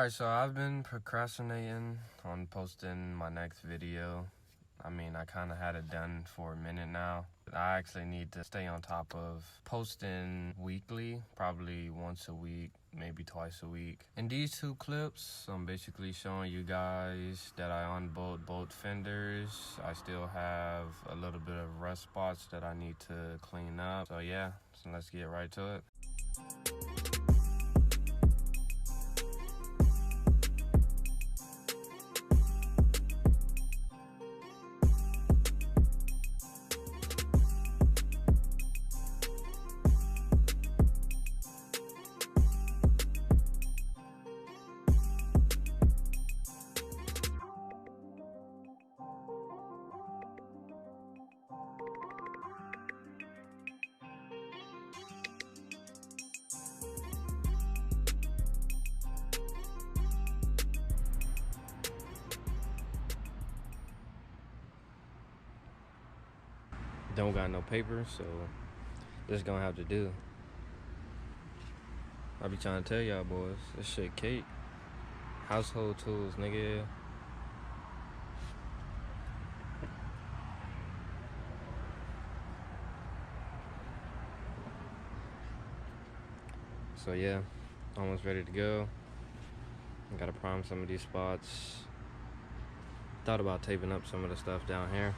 Alright, so I've been procrastinating on posting my next video. I mean, I kind of had it done for a minute now. I actually need to stay on top of posting weekly, probably once a week, maybe twice a week. In these two clips, I'm basically showing you guys that I unbolt both fenders. I still have a little bit of rust spots that I need to clean up. So yeah, so let's get right to it. Don't got no paper, so this gonna have to do. I be trying to tell y'all boys, this shit cake. Household tools, nigga. So yeah, almost ready to go. Gotta prime some of these spots. Thought about taping up some of the stuff down here.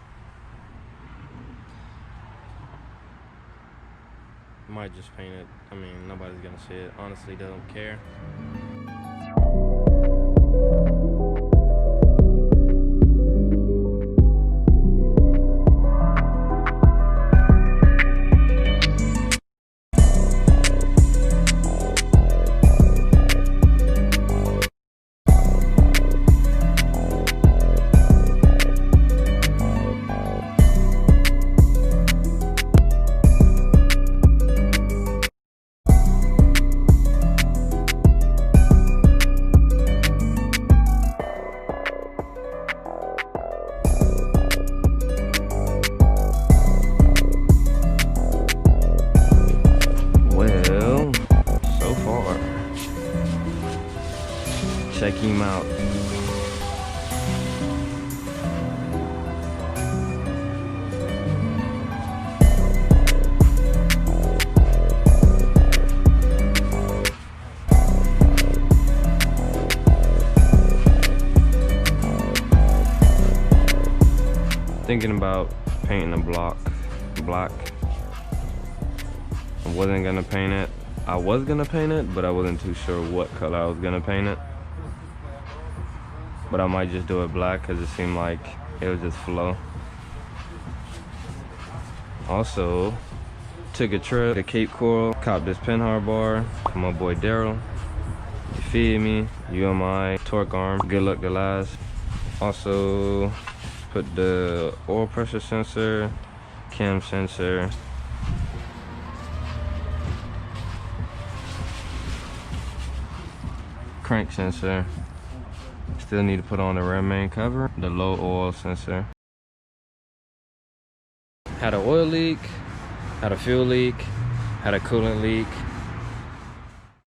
Might just paint it. I mean, nobody's gonna see it. Honestly, don't care. Check him out. Thinking about painting the block black. I wasn't gonna paint it. I was gonna paint it, but I wasn't too sure what color I was gonna paint it. But I might just do it black because it seemed like it would just flow. Also, took a trip to Cape Coral, copped this pinhard bar from my boy Daryl. You feed me, UMI, torque arm, good luck to last. Also, put the oil pressure sensor, cam sensor, crank sensor. Still need to put on the rear main cover, the low oil sensor. Had an oil leak, had a fuel leak, had a coolant leak,